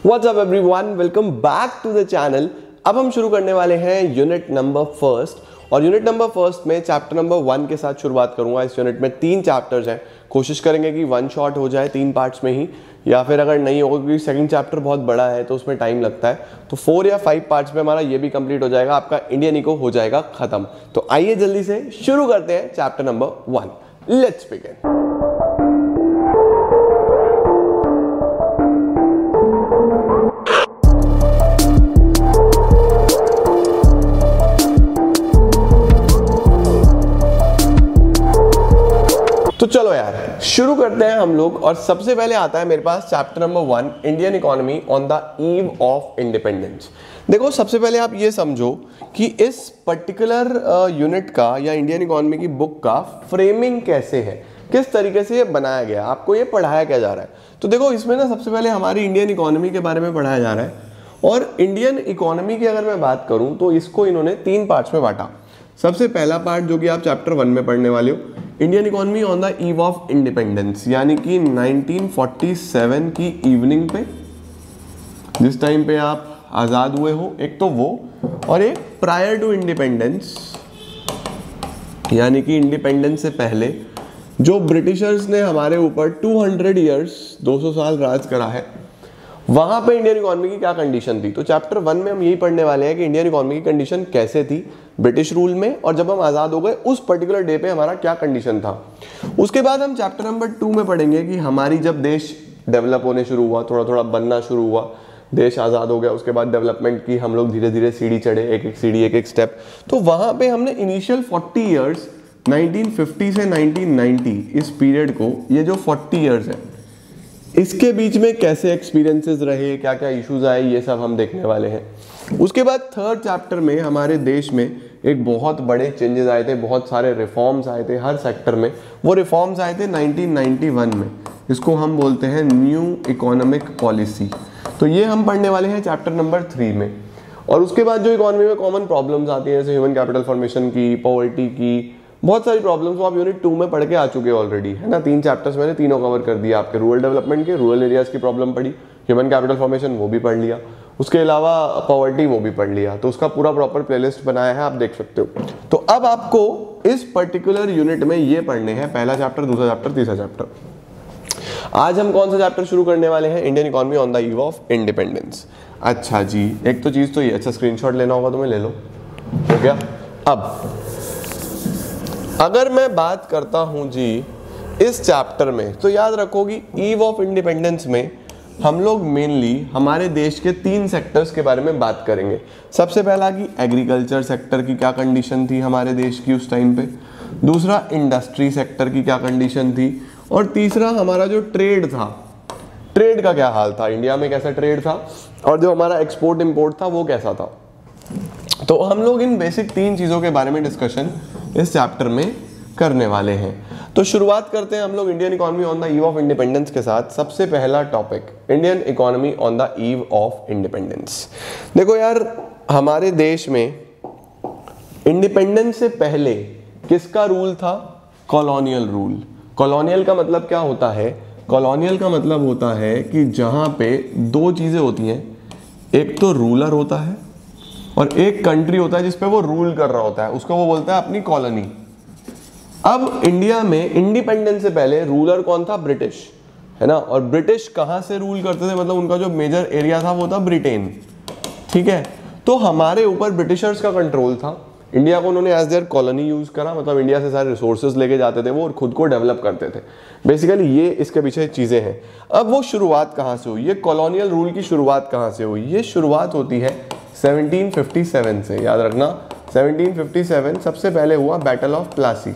What's up everyone, welcome back to the channel. अब हम शुरू करने वाले हैं यूनिट नंबर फर्स्ट और यूनिट नंबर फर्स्ट में चैप्टर नंबर 1 के साथ शुरुआत करूंगा। इस यूनिट में 3 चैप्टर्स हैं। कोशिश करेंगे कि 1 शॉट हो जाए 3 पार्ट्स में ही, या फिर अगर नहीं होगा क्योंकि सेकंड चैप्टर बहुत बड़ा है तो उसमें टाइम लगता है, तो 4 या 5 पार्ट्स में हमारा ये भी कंप्लीट हो जाएगा, आपका इंडियन इको हो जाएगा खत्म। तो आइए जल्दी से शुरू करते हैं चैप्टर नंबर 1। Let's begin. तो चलो यार शुरू करते हैं हम लोग। और सबसे पहले आता है मेरे पास chapter number 1, Indian economy on the eve of independence. देखो सबसे पहले आप ये समझो कि इस पर्टिकुलर यूनिट का या इंडियन इकोनॉमी की बुक का फ्रेमिंग कैसे है, किस तरीके से ये बनाया गया, आपको ये पढ़ाया क्या जा रहा है। तो देखो इसमें ना सबसे पहले हमारी इंडियन इकोनॉमी के बारे में पढ़ाया जा रहा है। और इंडियन इकोनॉमी की अगर मैं बात करूं तो इसको इन्होंने 3 पार्ट्स में बांटा। सबसे पहला पार्ट जो कि आप चैप्टर 1 में पढ़ने वाले हो, Indian economy on the eve of independence, यानी कि 1947 की इवनिंग पे, जिस टाइम पे आप आज़ाद हुए हो, एक तो वो, और एक प्रायर टू इंडिपेंडेंस, यानी कि इंडिपेंडेंस से पहले जो ब्रिटिशर्स ने हमारे ऊपर 200 ईयर्स 200 साल राज करा है, वहां पे इंडियन इकोनॉमी की क्या कंडीशन थी। तो चैप्टर 1 में हम यही पढ़ने वाले हैं कि इंडियन इकोनॉमी की कंडीशन कैसे थी ब्रिटिश रूल में, और जब हम आज़ाद हो गए उस पर्टिकुलर डे पे हमारा क्या कंडीशन था। उसके बाद हम चैप्टर नंबर 2 में पढ़ेंगे कि हमारी जब देश डेवलप होने शुरू हुआ, थोड़ा थोड़ा बनना शुरू हुआ, देश आज़ाद हो गया, उसके बाद डेवलपमेंट की हम लोग धीरे धीरे सीढ़ी चढ़े, एक एक सीढ़ी एक एक स्टेप। तो वहाँ पे हमने इनिशियल 40 ईयर्स 1950 से 1990 इस पीरियड को, ये जो 40 ईयर्स है इसके बीच में कैसे एक्सपीरियंसेस रहे, क्या क्या इश्यूज आए, ये सब हम देखने वाले हैं। उसके बाद थर्ड चैप्टर में हमारे देश में एक बहुत बड़े चेंजेस आए थे, बहुत सारे रिफॉर्म्स आए थे हर सेक्टर में। वो रिफॉर्म्स आए थे 1991 में, इसको हम बोलते हैं न्यू इकोनॉमिक पॉलिसी। तो ये हम पढ़ने वाले हैं चैप्टर नंबर 3 में। और उसके बाद जो इकोनॉमी में कॉमन प्रॉब्लम्स आती हैं, जैसे ह्यूमन कैपिटल फॉर्मेशन की, पॉवर्टी की, बहुत सारी प्रॉब्लम्स वो आप यूनिट 2 में पढ़ के आ चुके हैं ऑलरेडी, है ना। 3 चैप्टर्स मैंने तीनों कवर कर दिया आपके। रूरल डेवलपमेंट के, रूरल एरियाज की प्रॉब्लम पढ़ी, ह्यूमन कैपिटल फॉर्मेशन वो भी पढ़ लिया, उसके अलावा पॉवर्टी वो भी पढ़ लिया। तो उसका पूरा प्रॉपर प्लेलिस्ट बनाया है, आप देख सकते हो। तो अब आपको इस पर्टिकुलर यूनिट में ये पढ़ने हैं, पहला चैप्टर, दूसरा चैप्टर, तीसरा चैप्टर। आज हम कौन सा चैप्टर शुरू करने वाले हैं? Indian economy on the eve of independence. अच्छा जी, एक तो चीज तो ये, अच्छा स्क्रीनशॉट लेना होगा तुम्हें, ले लो, हो गया। अब अगर मैं बात करता हूं जी इस चैप्टर में, तो याद रखोगी ईव ऑफ इंडिपेंडेंस में हम लोग मेनली हमारे देश के 3 सेक्टर्स के बारे में बात करेंगे। सबसे पहला कि एग्रीकल्चर सेक्टर की क्या कंडीशन थी हमारे देश की उस टाइम पे, दूसरा इंडस्ट्री सेक्टर की क्या कंडीशन थी, और तीसरा हमारा जो ट्रेड था, ट्रेड का क्या हाल था, इंडिया में कैसा ट्रेड था, और जो हमारा एक्सपोर्ट इंपोर्ट था वो कैसा था। तो हम लोग इन बेसिक 3 चीज़ों के बारे में डिस्कशन इस चैप्टर में करने वाले हैं। तो शुरुआत करते हैं हम लोग Indian economy on the eve of independence के साथ। सबसे पहला topic, Indian economy on the eve of independence. देखो यार, हमारे देश में इंडिपेंडेंस से पहले किसका रूल था? Colonial rule. कॉलोनियल का मतलब क्या होता है? कॉलोनियल का मतलब होता है कि जहां पे 2 चीजें होती हैं, एक तो रूलर होता है और एक कंट्री होता है जिसपे वो रूल कर रहा होता है, उसको वो बोलता है अपनी कॉलोनी। अब इंडिया में इंडिपेंडेंस से पहले रूलर कौन था? ब्रिटिश, है ना। और ब्रिटिश कहां से रूल करते थे? मतलब उनका जो मेजर एरिया था वो था ब्रिटेन, ठीक है। तो हमारे ऊपर ब्रिटिशर्स का कंट्रोल था। इंडिया को उन्होंने एज देयर कॉलोनी यूज करा, मतलब इंडिया से सारे रिसोर्सेज लेके जाते थे वो और खुद को डेवलप करते थे। बेसिकली ये इसके पीछे चीजें हैं। अब वो शुरुआत कहां से हुई? ये कॉलोनियल रूल की शुरुआत कहां से हुई? ये शुरुआत होती है 1757 से। याद रखना 1757 सबसे पहले हुआ battle of Plassey.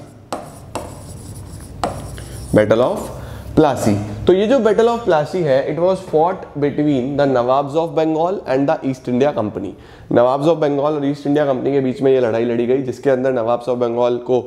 Battle of Plassey. तो ये जो बैटल ऑफ प्लासी है, it was fought between the nawabs of Bengal and the East India Company. Nawabs of Bengal और ईस्ट इंडिया कंपनी के बीच में ये लड़ाई लड़ी गई, जिसके अंदर नवाब्स ऑफ बंगाल को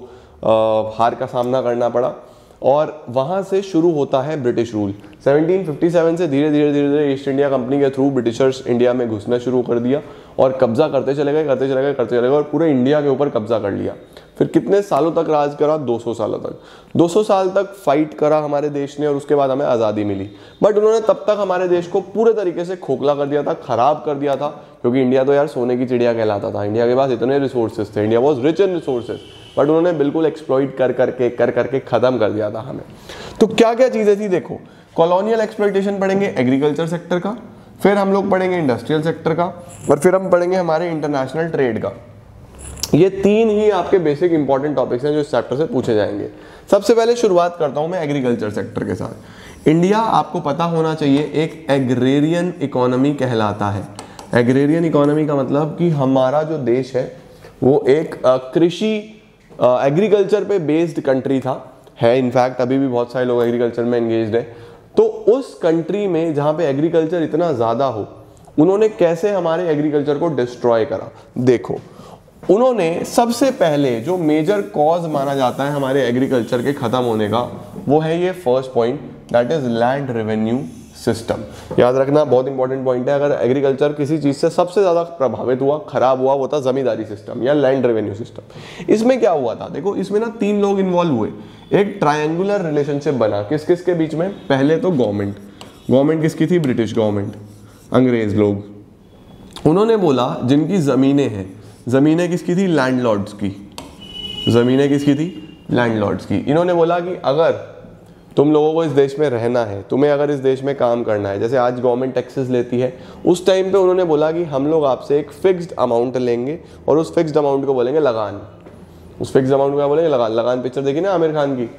हार का सामना करना पड़ा। और वहाँ से शुरू होता है ब्रिटिश रूल। 1757 से धीरे धीरे ईस्ट इंडिया कंपनी के थ्रू ब्रिटिशर्स इंडिया में घुसना शुरू कर दिया और कब्जा करते चले गए और पूरे इंडिया के ऊपर कब्जा कर लिया। फिर कितने सालों तक राज करा? 200 सालों तक। 200 साल तक फाइट करा हमारे देश ने और उसके बाद हमें आज़ादी मिली। बट उन्होंने तब तक हमारे देश को पूरे तरीके से खोखला कर दिया था, खराब कर दिया था, क्योंकि इंडिया तो यार सोने की चिड़िया कहलाता था। इंडिया के पास इतने रिसोर्सेज थे, India was rich in resources, but उन्होंने बिल्कुल एक्सप्लॉइट कर करके खत्म कर दिया था हमें। तो क्या क्या चीज़ें थी देखो, कॉलोनियल एक्सप्लॉइटेशन पढ़ेंगे एग्रीकल्चर सेक्टर का, फिर हम लोग पढ़ेंगे इंडस्ट्रियल सेक्टर का, और फिर हम पढ़ेंगे हमारे इंटरनेशनल ट्रेड का। ये तीन ही आपके बेसिक इंपॉर्टेंट टॉपिक्स हैं जो इस चैप्टर से पूछे जाएंगे। सबसे पहले शुरुआत करता हूं मैं एग्रीकल्चर सेक्टर के साथ। इंडिया, आपको पता होना चाहिए, एक एग्रेरियन इकोनॉमी कहलाता है। एग्रेरियन इकोनॉमी का मतलब कि हमारा जो देश है वो एक कृषि एग्रीकल्चर पे बेस्ड कंट्री था, है इनफैक्ट अभी भी बहुत सारे लोग एग्रीकल्चर में एंगेज्ड हैं। तो उस कंट्री में जहाँ पे एग्रीकल्चर इतना ज़्यादा हो, उन्होंने कैसे हमारे एग्रीकल्चर को डिस्ट्रॉय करा? देखो, उन्होंने सबसे पहले जो मेजर कॉज माना जाता है हमारे एग्रीकल्चर के खत्म होने का, वो है ये first point, that is land revenue system. याद रखना, बहुत इंपॉर्टेंट पॉइंट है। अगर एग्रीकल्चर किसी चीज से सबसे ज्यादा प्रभावित हुआ, खराब हुआ, वो था जमींदारी सिस्टम या लैंड रेवेन्यू सिस्टम। इसमें क्या हुआ था देखो, इसमें ना 3 लोग इन्वॉल्व हुए। एक ट्रायंगुलर रिलेशनशिप बना, किस किस के बीच में? पहले तो गवर्नमेंट किसकी थी? ब्रिटिश गवर्नमेंट, अंग्रेज लोग। उन्होंने बोला जिनकी जमीनें हैं, जमीनें किसकी थी? लैंडलॉर्ड्स की। जमीनें किसकी थी? लैंडलॉर्ड्स की। इन्होंने बोला कि अगर तुम लोगों को इस देश में रहना है, तुम्हें अगर इस देश में काम करना है, जैसे आज गवर्नमेंट टैक्सेस लेती है, उस टाइम पे उन्होंने बोला कि हम लोग आपसे एक फिक्स्ड अमाउंट लेंगे और उस फिक्स्ड अमाउंट को बोलेंगे लगान। उस फिक्स्ड अमाउंट को क्या बोलेंगे? लगान। लगान पिक्चर देखी ना आमिर खान की,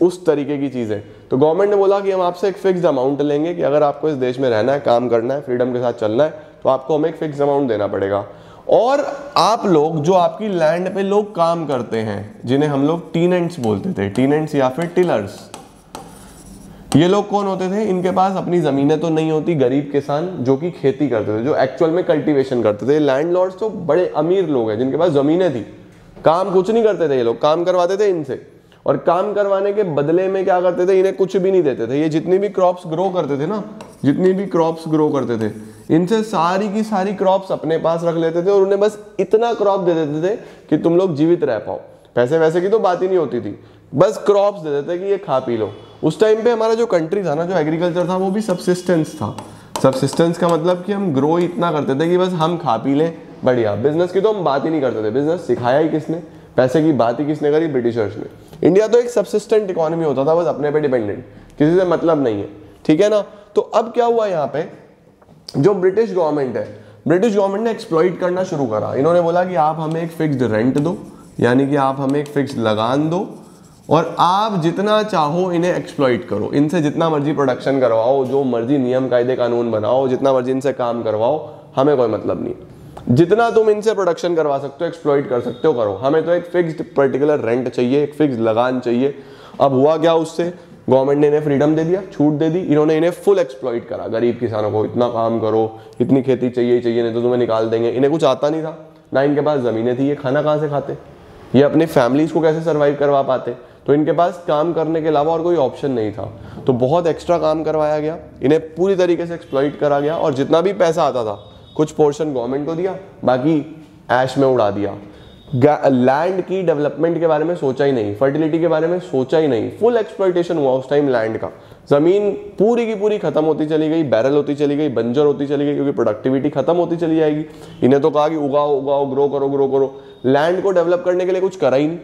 उस तरीके की चीज़ है। तो गवर्नमेंट ने बोला कि हम आपसे एक फिक्स्ड अमाउंट लेंगे कि अगर आपको इस देश में रहना है, काम करना है, फ्रीडम के साथ चलना है, तो आपको हमें एक फिक्स्ड अमाउंट देना पड़ेगा। और आप लोग जो आपकी लैंड पे लोग काम करते हैं, जिन्हें हम लोग टीनेंट्स बोलते थे, टीनेंट्स या फिर टिलर्स, ये लोग कौन होते थे? इनके पास अपनी जमीनें तो नहीं होती, गरीब किसान जो कि खेती करते थे, जो एक्चुअल में कल्टीवेशन करते थे। लैंडलॉर्ड्स तो बड़े अमीर लोग हैं जिनके पास जमीनें थी, काम कुछ नहीं करते थे ये लोग, काम करवाते थे इनसे, और काम करवाने के बदले में क्या करते थे? इन्हें कुछ भी नहीं देते थे। ये जितनी भी क्रॉप्स ग्रो करते थे ना, जितनी भी क्रॉप्स ग्रो करते थे, इनसे सारी की सारी क्रॉप्स अपने पास रख लेते थे और उन्हें बस इतना क्रॉप दे देते थे कि तुम लोग जीवित रह पाओ। पैसे वैसे की तो बात ही नहीं होती थी, बस क्रॉप्स दे देते कि ये खा पी लो। उस टाइम पे हमारा जो कंट्री था ना, जो एग्रीकल्चर था, वो भी सबसिस्टेंस था। सबसिस्टेंस का मतलब कि हम ग्रो इतना करते थे कि बस हम खा पी लें, बढ़िया। बिजनेस की तो हम बात ही नहीं करते थे, बिजनेस सिखाया ही किसने? पैसे की बात ही किसने करी? ब्रिटिशर्स ने। इंडिया तो एक सबसिस्टेंट इकोनॉमी होता था, बस अपने पे डिपेंडेंट, किसी से मतलब नहीं है, ठीक है ना। तो अब क्या हुआ यहाँ पे, जो ब्रिटिश गवर्नमेंट है, ब्रिटिश गवर्नमेंट ने एक्सप्लॉइट करना शुरू करा। इन्होंने बोला कि आप हमें एक फिक्स्ड रेंट दो, यानी कि आप हमें एक फिक्स्ड लगान दो, और आप जितना चाहो इन्हें एक्सप्लॉइट करो, इनसे जितना मर्जी प्रोडक्शन करवाओ, जो मर्जी नियम कायदे कानून बनाओ, जितना मर्जी इनसे काम करवाओ, हमें कोई मतलब नहीं। जितना तुम इनसे प्रोडक्शन करवा सकते हो, एक्सप्लॉइट कर सकते हो, करो, हमें तो एक फिक्स्ड पर्टिकुलर रेंट चाहिए, एक फिक्स्ड लगान चाहिए। अब हुआ क्या, उससे गवर्नमेंट ने इन्हें फ्रीडम दे दिया, छूट दे दी। इन्होंने इन्हें फुल एक्सप्लॉइट करा, गरीब किसानों को, इतना काम करो, इतनी खेती चाहिए नहीं तो तुम्हें निकाल देंगे। इन्हें कुछ आता नहीं था ना, इनके पास जमीनें थी, ये खाना कहाँ से खाते, ये अपने फैमिलीज को कैसे सर्वाइव करवा पाते? तो इनके पास काम करने के अलावा और कोई ऑप्शन नहीं था। तो बहुत एक्स्ट्रा काम करवाया गया, इन्हें पूरी तरीके से एक्सप्लॉइट करा गया, और जितना भी पैसा आता था कुछ पोर्शन गवर्नमेंट को दिया, बाकी ऐश में उड़ा दिया। लैंड की डेवलपमेंट के बारे में सोचा ही नहीं, फर्टिलिटी के बारे में सोचा ही नहीं, फुल एक्सप्लॉइटेशन हुआ उस टाइम लैंड का। जमीन पूरी की पूरी खत्म होती चली गई, बैरल होती चली गई, बंजर होती चली गई, क्योंकि प्रोडक्टिविटी खत्म होती चली जाएगी। इन्हें तो कहा कि उगाओ उगाओ, ग्रो करो, लैंड को डेवलप करने के लिए कुछ करा ही नहीं।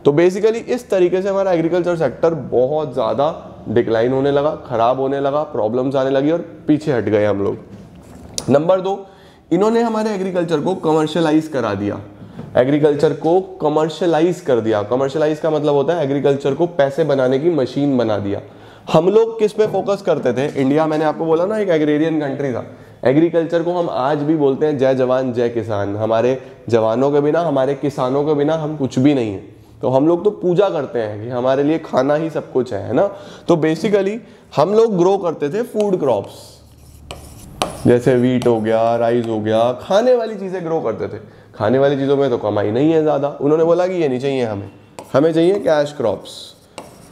तो बेसिकली इस तरीके से हमारा एग्रीकल्चर सेक्टर बहुत ज़्यादा डिक्लाइन होने लगा, खराब होने लगा, प्रॉब्लम्स आने लगी और पीछे हट गए हम लोग। नंबर 2, इन्होंने हमारे एग्रीकल्चर को कमर्शियलाइज करा दिया। एग्रीकल्चर को कमर्शियलाइज कर दिया। कमर्शियलाइज का मतलब होता है एग्रीकल्चर को पैसे बनाने की मशीन बना दिया। हम लोग किस पे फोकस करते थे? इंडिया, मैंने आपको बोला ना, एक एग्रेरियन कंट्री था। एग्रीकल्चर को हम आज भी बोलते हैं जय जवान जय किसान। हमारे जवानों के बिना, हमारे किसानों के बिना हम कुछ भी नहीं है। तो हम लोग तो पूजा करते हैं कि हमारे लिए खाना ही सब कुछ है ना। तो बेसिकली हम लोग ग्रो करते थे फूड क्रॉप्स, जैसे वीट हो गया, राइस हो गया, खाने वाली चीजें ग्रो करते थे। खाने वाली चीजों में तो कमाई नहीं है ज्यादा। उन्होंने बोला कि ये नहीं चाहिए, हमें चाहिए कैश क्रॉप्स।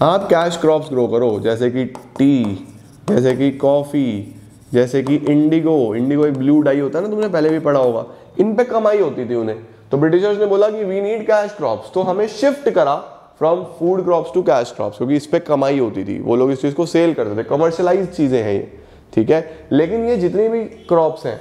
आप कैश क्रॉप्स ग्रो करो, जैसे कि टी, जैसे कि कॉफ़ी, जैसे कि इंडिगो एक ब्लू डाई होता है ना, तुमने पहले भी पढ़ा होगा, इन पे कमाई होती थी उन्हें। तो ब्रिटिशर्स ने बोला कि वी नीड कैश क्रॉप्स, तो हमें शिफ्ट करा from food crops to cash crops, क्योंकि इस पे कमाई होती थी, वो लोग इस चीज़ को सेल करते थे, कमर्शलाइज चीज़ें हैं ये, ठीक है। लेकिन ये जितनी भी क्रॉप्स हैं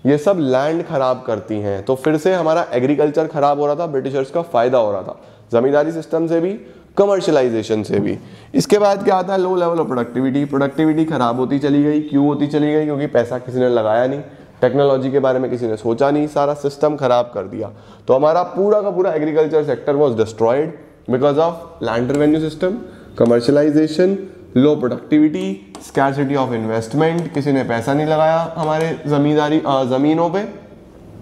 ये सब लैंड खराब करती हैं, तो फिर से हमारा एग्रीकल्चर खराब हो रहा था, ब्रिटिशर्स का फायदा हो रहा था, जमींदारी सिस्टम से भी, कमर्शलाइजेशन से भी। इसके बाद क्या आता है, लो लेवल ऑफ प्रोडक्टिविटी खराब होती चली गई। क्यों होती चली गई? क्योंकि पैसा किसी ने लगाया नहीं, टेक्नोलॉजी के बारे में किसी ने सोचा नहीं, सारा सिस्टम खराब कर दिया। तो हमारा पूरा का पूरा agriculture sector was destroyed because of land revenue system, commercialisation, low productivity, scarcity of investment, किसी ने पैसा नहीं लगाया हमारे ज़मीनों पे,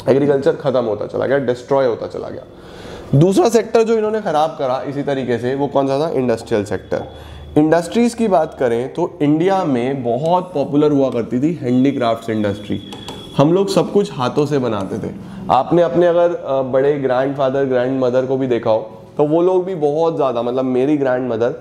एग्रीकल्चर खत्म होता चला गया, डिस्ट्रॉय होता चला गया। दूसरा सेक्टर जो इन्होंने खराब करा इसी तरीके से, वो कौन सा था? Industrial sector. इंडस्ट्रीज की बात करें तो इंडिया में बहुत पॉपुलर हुआ करती थी हैंडीक्राफ्ट्स इंडस्ट्री। हम लोग सब कुछ हाथों से बनाते थे। आपने अपने अगर बड़े ग्रैंडफादर ग्रैंड मदर को भी देखा हो तो वो लोग भी बहुत ज़्यादा, मतलब मेरी ग्रैंड मदर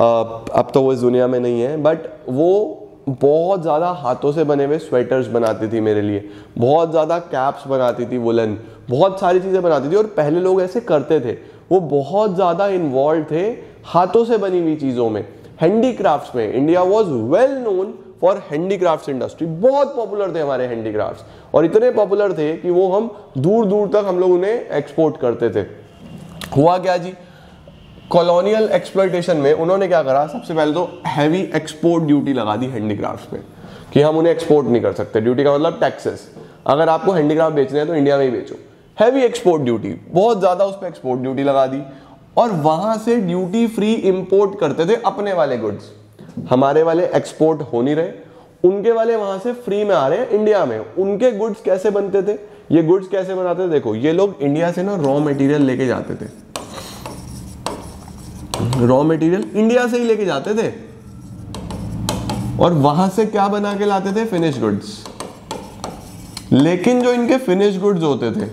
अब तो वो इस दुनिया में नहीं है, बट वो बहुत ज़्यादा हाथों से बने हुए स्वेटर्स बनाती थी मेरे लिए, बहुत ज़्यादा कैप्स बनाती थी वुलन, बहुत सारी चीज़ें बनाती थी। और पहले लोग ऐसे करते थे, वो बहुत ज़्यादा इन्वॉल्व थे हाथों से बनी हुई चीज़ों में, हैंडीक्राफ्ट्स में। India was well known for handicrafts industry, बहुत पॉपुलर थे हमारे हैंडीक्राफ्ट्स, और इतने पॉपुलर थे कि वो हम दूर दूर तक हम लोग उन्हें एक्सपोर्ट करते थे। हुआ क्या जी, कॉलोनियल एक्सप्लॉयटेशन में उन्होंने क्या करा, सबसे पहले तो हैवी एक्सपोर्ट ड्यूटी लगा दी हैंडीक्राफ्ट्स पे कि हम उन्हें एक्सपोर्ट नहीं कर सकते। ड्यूटी का मतलब टैक्सेस, अगर आपको हैंडीक्राफ्ट बेचने हैं तो इंडिया में ही बेचो। हैवी एक्सपोर्ट ड्यूटी, बहुत ज़्यादा उस पर एक्सपोर्ट ड्यूटी लगा दी, और वहाँ से ड्यूटी फ्री इंपोर्ट करते थे अपने वाले गुड्स। हमारे वाले एक्सपोर्ट हो नहीं रहे, उनके वाले वहाँ से फ्री में आ रहे हैं इंडिया में। उनके गुड्स कैसे बनते थे, ये गुड्स कैसे बनाते थे? देखो, ये लोग इंडिया से ना रॉ मटेरियल लेके जाते थे, रॉ मटेरियल इंडिया से ही लेके जाते थे, और वहां से क्या बना के लाते थे? Finish goods. लेकिन जो इनके फिनिश गुड्स होते थे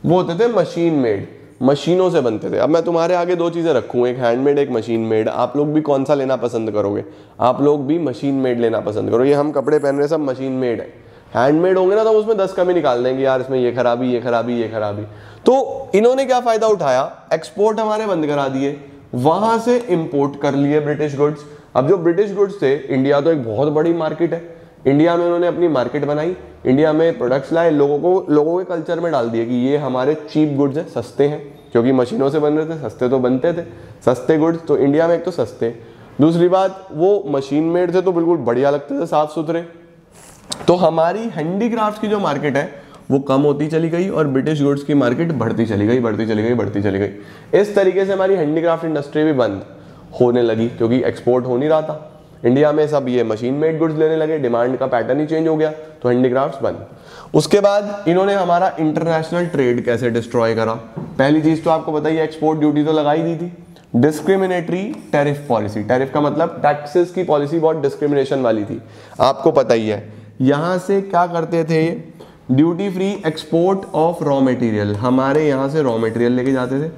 वो होते थे मशीन मेड, मशीनों से बनते थे। अब मैं तुम्हारे आगे दो चीजें रखूं, एक हैंडमेड एक मशीन मेड, आप लोग भी कौन सा लेना पसंद करोगे? आप लोग भी मशीन मेड लेना पसंद करो। ये हम कपड़े पहन रहे सब मशीन मेड है, हैंडमेड होंगे ना तो उसमें 10 कमी निकाल देंगे, यार इसमें ये खराबी ये खराबी ये खराबी। तो इन्होंने क्या फायदा उठाया, एक्सपोर्ट हमारे बंद करा दिए, वहां से इंपोर्ट कर लिए ब्रिटिश गुड्स। अब जो ब्रिटिश गुड्स थे, इंडिया तो एक बहुत बड़ी मार्केट है, इंडिया में उन्होंने अपनी मार्केट बनाई, इंडिया में प्रोडक्ट्स लाए, लोगों के कल्चर में डाल दिए कि ये हमारे चीप गुड्स हैं, सस्ते हैं, क्योंकि मशीनों से बन रहे थे, सस्ते तो बनते थे, सस्ते गुड्स तो इंडिया में एक तो सस्ते। दूसरी बात, वो मशीन मेड थे तो बिल्कुल बढ़िया लगते थे, साफ सुथरे। तो हमारी हैंडीक्राफ्ट की जो मार्केट है वो कम होती चली गई और ब्रिटिश गुड्स की मार्केट बढ़ती चली गई, बढ़ती चली गई, बढ़ती चली गई। इस तरीके से हमारी हैंडीक्राफ्ट इंडस्ट्री भी बंद होने लगी, क्योंकि एक्सपोर्ट हो नहीं रहा था इंडिया में, सब ये मशीन मेड गुड्स लेने लगे, डिमांड का पैटर्न ही चेंज हो गया, तो हैंडीक्राफ्ट्स बंद। उसके बाद इन्होंने हमारा इंटरनेशनल ट्रेड कैसे डिस्ट्रॉय करा? पहली चीज तो आपको बताइए, एक्सपोर्ट ड्यूटी तो लगाई दी थी, डिस्क्रिमिनेटरी टैरिफ पॉलिसी, टैरिफ का मतलब टैक्सेस की पॉलिसी बहुत डिस्क्रिमिनेशन वाली थी, आपको पता ही है। यहां से क्या करते थे, duty free export of raw material, हमारे यहाँ से रॉ मटेरियल लेके जाते थे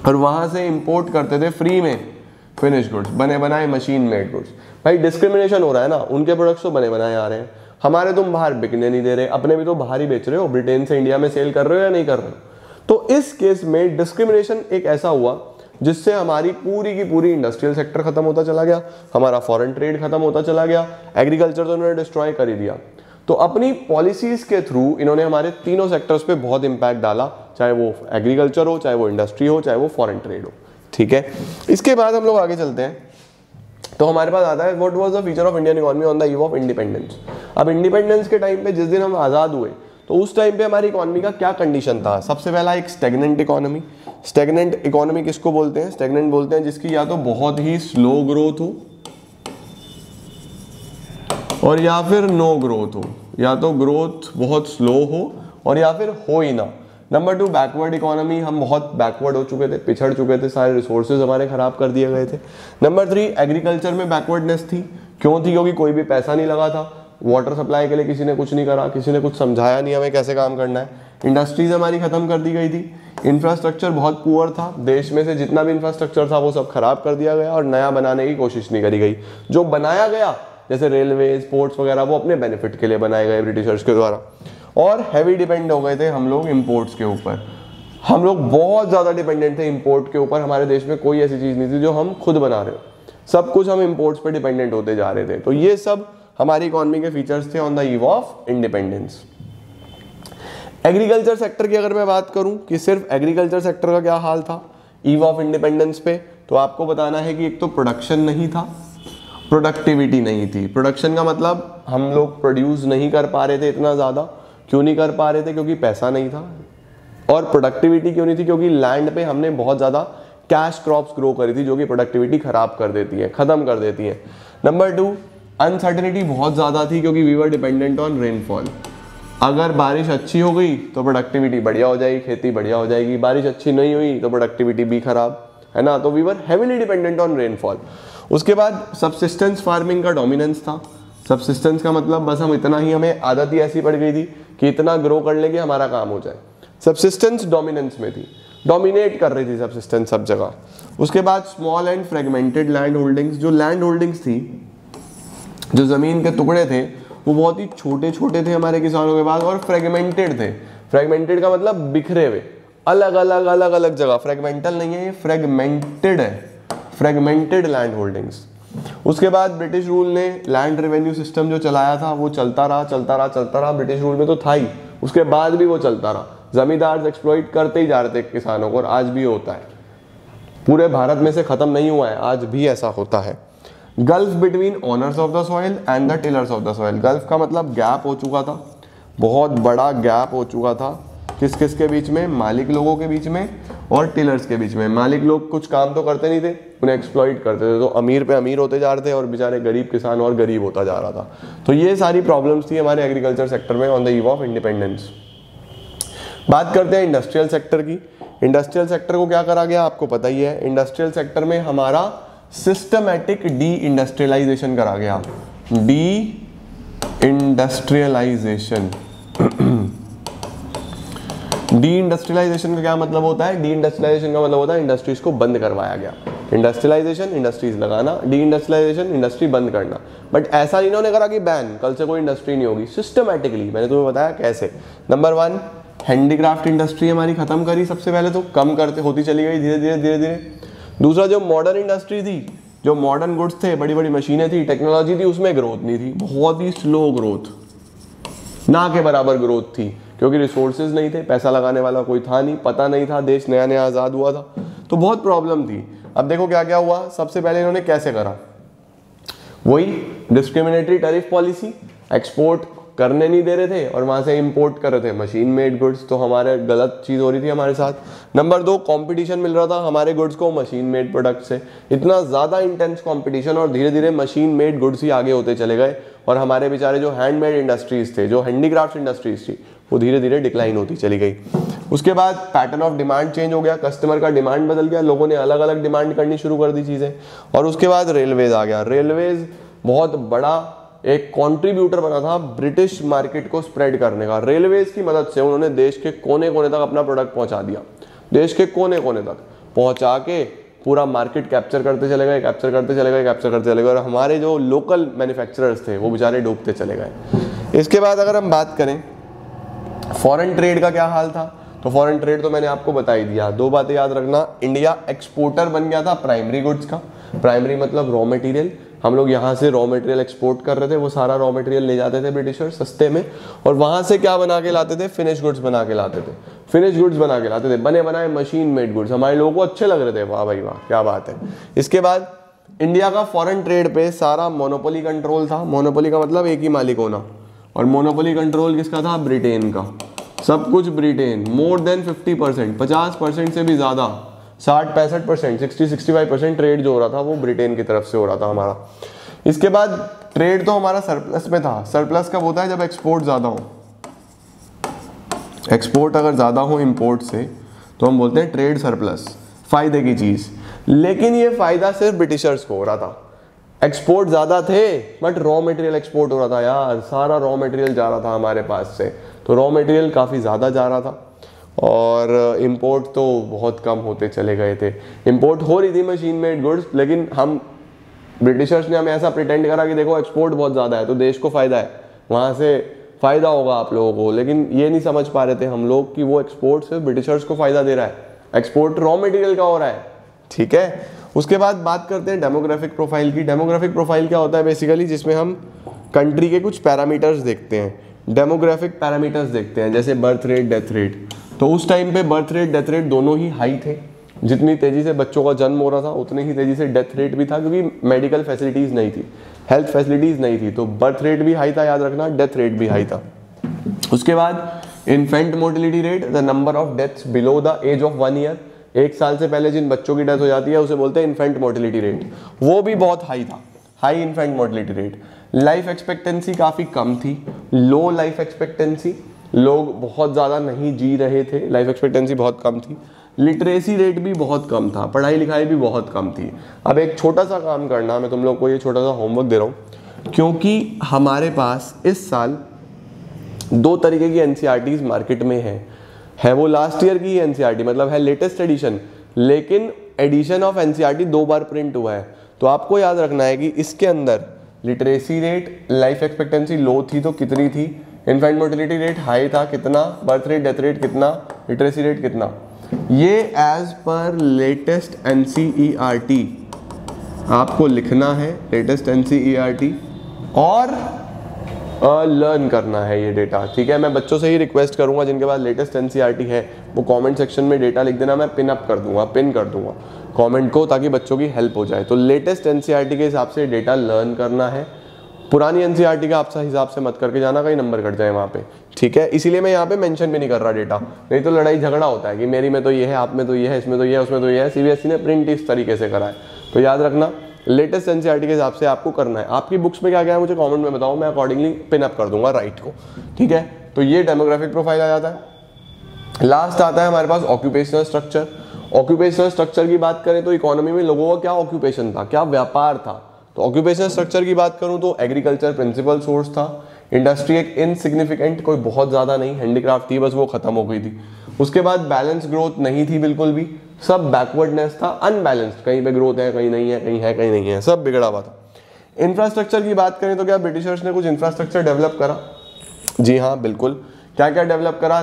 और वहाँ से इंपोर्ट करते थे फ्री में फिनिश गुड्स, बने बनाए मशीन मेड गुड्स। भाई डिस्क्रिमिनेशन हो रहा है ना, उनके प्रोडक्ट्स तो बने बनाए आ रहे हैं, हमारे तुम बाहर बिकने नहीं दे रहे, अपने भी तो बाहर ही बेच रहे हो, ब्रिटेन से इंडिया में सेल कर रहे हो या नहीं कर रहे हो। तो इस केस में डिस्क्रिमिनेशन एक ऐसा हुआ जिससे हमारी पूरी की पूरी इंडस्ट्रियल सेक्टर खत्म होता चला गया, हमारा फॉरेन ट्रेड खत्म होता चला गया, एग्रीकल्चर तो उन्होंने डिस्ट्रॉय कर ही दिया। तो अपनी पॉलिसीज के थ्रू इन्होंने हमारे तीनों सेक्टर्स पे बहुत इंपैक्ट डाला, चाहे वो एग्रीकल्चर हो, चाहे वो इंडस्ट्री हो, चाहे वो फॉरेन ट्रेड हो, ठीक है। इसके बाद हम लोग आगे चलते हैं, तो हमारे पास आता है what was the future of Indian economy on the eve of independence. अब इंडिपेंडेंस के टाइम पे, जिस दिन हम आज़ाद हुए, तो उस टाइम पे हमारी इकोनॉमी का क्या कंडीशन था? सबसे पहला एक स्टेगनेंट इकोनॉमी। स्टेगनेंट इकोनॉमी किसको बोलते हैं? स्टेगनेंट बोलते हैं जिसकी या तो बहुत ही स्लो ग्रोथ हो और या फिर नो ग्रोथ हो, या तो ग्रोथ बहुत स्लो हो और या फिर हो ही ना। नंबर 2 बैकवर्ड इकोनॉमी, हम बहुत बैकवर्ड हो चुके थे, पिछड़ चुके थे, सारे रिसोर्सेज हमारे खराब कर दिए गए थे। नंबर 3 एग्रीकल्चर में बैकवर्डनेस थी, क्यों थी? क्योंकि कोई भी पैसा नहीं लगा था, वाटर सप्लाई के लिए किसी ने कुछ नहीं करा, किसी ने कुछ समझाया नहीं हमें कैसे काम करना है। इंडस्ट्रीज हमारी खत्म कर दी गई थी, इंफ्रास्ट्रक्चर बहुत पुअर था, देश में से जितना भी इंफ्रास्ट्रक्चर था वो सब खराब कर दिया गया और नया बनाने की कोशिश नहीं करी गई। जो बनाया गया जैसे रेलवे, पोर्ट्स वगैरह, वो अपने बेनिफिट के लिए बनाए गए ब्रिटिशर्स के द्वारा। और हैवी डिपेंड हो गए थे हम लोग इम्पोर्ट्स के ऊपर। हम लोग बहुत ज़्यादा डिपेंडेंट थे इम्पोर्ट के ऊपर। हमारे देश में कोई ऐसी चीज़ नहीं थी जो हम खुद बना रहे हो, सब कुछ हम इम्पोर्ट्स पे डिपेंडेंट होते जा रहे थे। तो ये सब हमारी इकोनॉमी के फीचर्स थे on the eve of independence. Agriculture sector की अगर मैं बात करूं कि सिर्फ एग्रीकल्चर सेक्टर का क्या हाल था ईव ऑफ इंडिपेंडेंस पे, तो आपको बताना है कि एक तो प्रोडक्शन नहीं था, प्रोडक्टिविटी नहीं थी। प्रोडक्शन का मतलब हम लोग प्रोड्यूस नहीं कर पा रहे थे इतना ज़्यादा। क्यों नहीं कर पा रहे थे? क्योंकि पैसा नहीं था। और प्रोडक्टिविटी क्यों नहीं थी? क्योंकि लैंड पे हमने बहुत ज़्यादा कैश क्रॉप्स ग्रो करी थी जो कि प्रोडक्टिविटी खराब कर देती है, ख़त्म कर देती है। नंबर 2, अनसर्टेनिटी बहुत ज़्यादा थी क्योंकि we were dependent on rainfall. अगर बारिश अच्छी हो गई तो प्रोडक्टिविटी बढ़िया हो जाएगी, खेती बढ़िया हो जाएगी। बारिश अच्छी नहीं हुई तो प्रोडक्टिविटी भी खराब, है ना। तो we were heavily dependent on rainfall. उसके बाद सब्सिस्टेंस फार्मिंग का डोमिनेंस था। सब्सिस्टेंस का मतलब बस हम इतना ही, हमें आदत ही ऐसी पड़ गई थी कि इतना ग्रो कर लेंगे हमारा काम हो जाए। सब्सिस्टेंस डोमिनेंस में थी, डोमिनेट कर रही थी सब्सिस्टेंस सब जगह। उसके बाद small and fragmented land holdings. जो लैंड होल्डिंग्स थी, जो ज़मीन के टुकड़े थे, वो बहुत ही छोटे छोटे थे हमारे किसानों के पास और फ्रेगमेंटेड थे। फ्रेगमेंटेड का मतलब बिखरे हुए, अलग अलग अलग अलग जगह। फ्रेगमेंटल नहीं है, ये फ्रेगमेंटेड है, फ्रेगमेंटेड लैंड होल्डिंग्स। उसके बाद ब्रिटिश रूल ने लैंड रेवेन्यू सिस्टम जो चलाया था वो चलता रहा। ब्रिटिश रूल में तो था ही, उसके बाद भी वो चलता रहा। जमींदार एक्सप्लॉइट करते ही जा रहे थे किसानों को, और आज भी होता है। पूरे भारत में से खत्म नहीं हुआ है, आज भी ऐसा होता है। Gulf between owners of the soil and the tillers of the soil. Gulf का मतलब गैप हो चुका था, बहुत बड़ा गैप हो चुका था। किस किस के बीच में? मालिक लोगों के बीच में और टिलर्स के बीच में। मालिक लोग कुछ काम तो करते नहीं थे, उन्हें एक्सप्लॉइट करते थे, तो अमीर पे अमीर होते जा रहे थे और बेचारे गरीब किसान और गरीब होता जा रहा था। तो ये सारी प्रॉब्लम्स थी हमारे एग्रीकल्चर सेक्टर में on the eve of independence. बात करते हैं इंडस्ट्रियल सेक्टर की। इंडस्ट्रियल सेक्टर को क्या करा गया आपको पता ही है। इंडस्ट्रियल सेक्टर में हमारा सिस्टमैटिक डी इंडस्ट्रियलाइजेशन करा गया। D industrialisation. डी इंडस्ट्रियलाइजेशन का क्या मतलब होता है? डी इंडस्ट्रियलाइजेशन का मतलब होता है इंडस्ट्रीज को बंद करवाया गया। इंडस्ट्रियलाइजेशन इंडस्ट्रीज लगाना, डी इंडस्ट्रियलाइजेशन इंडस्ट्री बंद करना। बट ऐसा इन्होंने करा कि बैन, कल से कोई इंडस्ट्री नहीं होगी। सिस्टमैटिकली मैंने तुम्हें बताया कैसे। नंबर 1, हैंडीक्राफ्ट इंडस्ट्री हमारी खत्म करी सबसे पहले, तो कम करते होती चली गई धीरे धीरे धीरे धीरे। दूसरा, जो मॉडर्न इंडस्ट्री थी, जो मॉडर्न गुड्स थे, बड़ी बड़ी मशीनें थी, टेक्नोलॉजी थी, उसमें ग्रोथ नहीं थी, बहुत ही स्लो ग्रोथ, ना के बराबर ग्रोथ थी, क्योंकि रिसोर्सेज नहीं थे, पैसा लगाने वाला कोई था नहीं, पता नहीं था, देश नया नया आज़ाद हुआ था, तो बहुत प्रॉब्लम थी। अब देखो क्या क्या हुआ। सबसे पहले इन्होंने कैसे करा? वही डिस्क्रिमिनेटरी टैरिफ पॉलिसी, एक्सपोर्ट करने नहीं दे रहे थे और वहां से इंपोर्ट कर रहे थे मशीन मेड गुड्स, तो हमारे गलत चीज़ हो रही थी हमारे साथ। नंबर 2, कंपटीशन मिल रहा था हमारे गुड्स को मशीन मेड प्रोडक्ट से, इतना ज़्यादा इंटेंस कंपटीशन, और धीरे धीरे मशीन मेड गुड्स ही आगे होते चले गए और हमारे बेचारे जो हैंडमेड इंडस्ट्रीज थे, जो हैंडीक्राफ्ट इंडस्ट्रीज थी, वो धीरे धीरे डिक्लाइन होती चली गई। उसके बाद पैटर्न ऑफ डिमांड चेंज हो गया, कस्टमर का डिमांड बदल गया, लोगों ने अलग अलग डिमांड करनी शुरू कर दी चीज़ें। और उसके बाद रेलवेज आ गया। रेलवेज बहुत बड़ा एक कंट्रीब्यूटर बना था ब्रिटिश मार्केट को स्प्रेड करने का। रेलवेज की मदद से उन्होंने देश के कोने कोने तक अपना प्रोडक्ट पहुंचा दिया, देश के कोने कोने तक पहुंचा के पूरा मार्केट कैप्चर करते चले गए, कैप्चर करते चले गए, कैप्चर करते चले गए, और हमारे जो लोकल मैन्युफैक्चरर्स थे वो बेचारे डूबते चले गए। इसके बाद अगर हम बात करें फॉरेन ट्रेड का क्या हाल था, तो फॉरेन ट्रेड तो मैंने आपको बता ही दिया। 2 बातें याद रखना, इंडिया एक्सपोर्टर बन गया था प्राइमरी गुड्स का। प्राइमरी मतलब रॉ मटेरियल, हम लोग यहाँ से रॉ मटेरियल एक्सपोर्ट कर रहे थे, वो सारा रॉ मटेरियल ले जाते थे ब्रिटिशर सस्ते में, और वहाँ से क्या बना के लाते थे? फिनिश गुड्स बना के लाते थे, फिनिश गुड्स बना के लाते थे, बने बनाए मशीन मेड गुड्स। हमारे लोगों को अच्छे लग रहे थे, वाह भाई वाह क्या बात है। इसके बाद इंडिया का फॉरेन ट्रेड पे सारा मोनोपोली कंट्रोल था। मोनोपोली का मतलब एक ही मालिक होना, और मोनोपोली कंट्रोल किसका था? ब्रिटेन का। सब कुछ ब्रिटेन, मोर देन 50%, 50% से भी ज़्यादा, 60-65%, 60-65% ट्रेड जो हो रहा था वो ब्रिटेन की तरफ से हो रहा था हमारा। इसके बाद ट्रेड तो हमारा सरप्लस में था। सरप्लस कब होता है? जब एक्सपोर्ट ज़्यादा हो। एक्सपोर्ट अगर ज़्यादा हो इंपोर्ट से तो हम बोलते हैं ट्रेड सरप्लस, फ़ायदे की चीज़। लेकिन ये फ़ायदा सिर्फ ब्रिटिशर्स को हो रहा था। एक्सपोर्ट ज़्यादा थे बट रॉ मटेरियल एक्सपोर्ट हो रहा था यार, सारा रॉ मटेरियल जा रहा था हमारे पास से, तो रॉ मटेरियल काफ़ी ज़्यादा जा रहा था और इंपोर्ट तो बहुत कम होते चले गए थे। इंपोर्ट हो रही थी मशीन मेड गुड्स, लेकिन हम ब्रिटिशर्स ने हमें ऐसा प्रिटेंड करा कि देखो एक्सपोर्ट बहुत ज़्यादा है तो देश को फ़ायदा है, वहाँ से फ़ायदा होगा आप लोगों को, लेकिन ये नहीं समझ पा रहे थे हम लोग कि वो एक्सपोर्ट से ब्रिटिशर्स को फ़ायदा दे रहा है, एक्सपोर्ट रॉ मटेरियल का हो रहा है। ठीक है, उसके बाद बात करते हैं डेमोग्राफिक प्रोफाइल की। डेमोग्राफिक प्रोफाइल क्या होता है बेसिकली, जिसमें हम कंट्री के कुछ पैरामीटर्स देखते हैं, डेमोग्राफिक पैरामीटर्स देखते हैं, जैसे बर्थ रेट, डेथ रेट। तो उस टाइम पे बर्थ रेट, डेथ रेट दोनों ही हाई थे, जितनी तेज़ी से बच्चों का जन्म हो रहा था उतनी ही तेज़ी से डेथ रेट भी था, क्योंकि मेडिकल फैसिलिटीज़ नहीं थी, हेल्थ फैसिलिटीज़ नहीं थी, तो बर्थ रेट भी हाई था, याद रखना, डेथ रेट भी हाई था। उसके बाद infant mortality rate, the number of deaths below the age of 1 year, 1 साल से पहले जिन बच्चों की डेथ हो जाती है उसे बोलते हैं इन्फेंट मोर्टिलिटी रेट, वो भी बहुत हाई था, high infant mortality rate. Life expectancy काफ़ी कम थी, लो लाइफ एक्सपेक्टेंसी, लोग बहुत ज़्यादा नहीं जी रहे थे, लाइफ एक्सपेक्टेंसी बहुत कम थी। लिटरेसी रेट भी बहुत कम था, पढ़ाई लिखाई भी बहुत कम थी। अब एक छोटा सा काम करना, मैं तुम लोग को ये छोटा सा होमवर्क दे रहा हूँ, क्योंकि हमारे पास इस साल 2 तरीके की एनसीईआरटीज मार्केट में है वो लास्ट ईयर की एनसीईआरटी, मतलब है लेटेस्ट एडिशन, लेकिन एडिशन ऑफ एनसीईआरटी 2 बार प्रिंट हुआ है। तो आपको याद रखना है कि इसके अंदर लिटरेसी रेट, लाइफ एक्सपेक्टेंसी लो थी तो कितनी थी, इन्फेंट मोर्टिलिटी रेट हाई था कितना, बर्थ रेट, डेथ रेट कितना, लिटरेसी रेट कितना, ये एज पर लेटेस्ट एनसीईआरटी आपको लिखना है, लेटेस्ट एनसीईआरटी, और लर्न करना है ये डेटा। ठीक है, मैं बच्चों से ही रिक्वेस्ट करूंगा जिनके पास लेटेस्ट एनसीईआरटी है वो कमेंट सेक्शन में डेटा लिख देना, मैं पिन अप कर दूंगा, पिन कर दूंगा कमेंट को, ताकि बच्चों की हेल्प हो जाए। तो लेटेस्ट एनसीईआरटी के हिसाब से डेटा लर्न करना है, पुरानी एनसीईआरटी का आप हिसाब से मत करके जाना, कहीं नंबर कट जाए वहाँ पे। ठीक है, इसीलिए मैं यहाँ पे मेंशन भी नहीं कर रहा डेटा, नहीं तो लड़ाई झगड़ा होता है कि मेरी में तो ये है, आप में तो ये है, इसमें तो ये है, उसमें तो ये है। सीबीएसई ने प्रिंट इस तरीके से करा है, तो याद रखना लेटेस्ट एनसीईआरटी के हिसाब से आपको करना है। आपकी बुक्स में क्या क्या है मुझे कमेंट में बताओ, मैं अकॉर्डिंगली पिन अप कर दूंगा राइट को। ठीक है, तो ये डेमोग्राफिक प्रोफाइल आ जाता है। लास्ट आता है हमारे पास ऑक्यूपेशनल स्ट्रक्चर। ऑक्यूपेशनल स्ट्रक्चर की बात करें तो इकोनॉमी में लोगों का क्या ऑक्यूपेशन था, क्या व्यापार था। तो ऑक्यूपेशनल स्ट्रक्चर की बात करूं तो एग्रीकल्चर प्रिंसिपल सोर्स था, इंडस्ट्री एक इनसिग्निफिकेंट, कोई बहुत ज़्यादा नहीं, हैंडीक्राफ्ट थी बस, वो खत्म हो गई थी। उसके बाद बैलेंस ग्रोथ नहीं थी बिल्कुल भी, सब बैकवर्डनेस था, अनबैलेंस्ड, कहीं पे ग्रोथ है कहीं नहीं है, कहीं है कहीं नहीं है, सब बिगड़ा हुआ था। इंफ्रास्ट्रक्चर की बात करें तो क्या ब्रिटिशर्स ने कुछ इंफ्रास्ट्रक्चर डेवलप करा? जी हाँ बिल्कुल। क्या क्या डेवलप करा?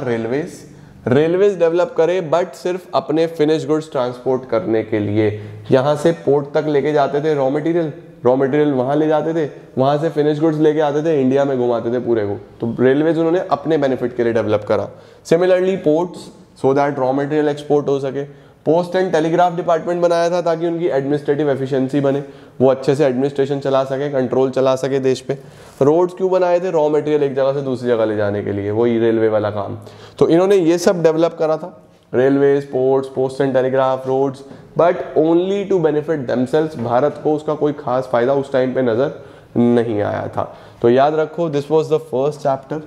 रेलवेज डेवलप करे, बट सिर्फ अपने फिनिश गुड्स ट्रांसपोर्ट करने के लिए। यहाँ से पोर्ट तक लेके जाते थे रॉ मटेरियल वहाँ ले जाते थे, वहाँ से फिनिश गुड्स लेके आते थे, इंडिया में घुमाते थे पूरे को। तो रेलवेज उन्होंने अपने बेनिफिट के लिए डेवलप करा। Similarly ports, so that raw material export हो सके। पोस्ट एंड टेलीग्राफ डिपार्टमेंट बनाया था ताकि उनकी एडमिनिस्ट्रेटिव एफिशिएंसी बने, वो अच्छे से एडमिनिस्ट्रेशन चला सके, कंट्रोल चला सके देश पे। रोड्स क्यों बनाए थे? रॉ मटेरियल एक जगह से दूसरी जगह ले जाने के लिए, वही रेलवे वाला काम। तो इन्होंने ये सब डेवलप करा था, railways, ports, post and telegraph, roads, but only to benefit themselves. Bharat को उसका कोई खास फायदा उस टाइम पे नजर नहीं आया था। तो याद रखो, this was the first chapter.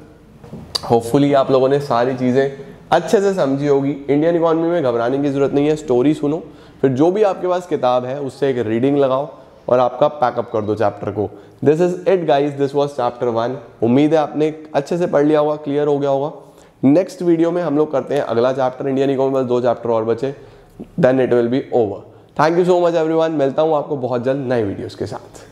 Hopefully आप लोगों ने सारी चीजें अच्छे से समझी होगी। इंडियन इकोनॉमी में घबराने की जरूरत नहीं है, स्टोरी सुनो, फिर जो भी आपके पास किताब है उससे एक रीडिंग लगाओ और आपका पैकअप कर दो चैप्टर को। This is it guys, this was chapter 1। उम्मीद है आपने अच्छे से पढ़ लिया होगा, क्लियर हो गया होगा। नेक्स्ट वीडियो में हम लोग करते हैं अगला चैप्टर, इंडियन इकोनॉमी में 2 चैप्टर और बचे, then it will be over. Thank you so much everyone, मिलता हूँ आपको बहुत जल्द नए वीडियोस के साथ।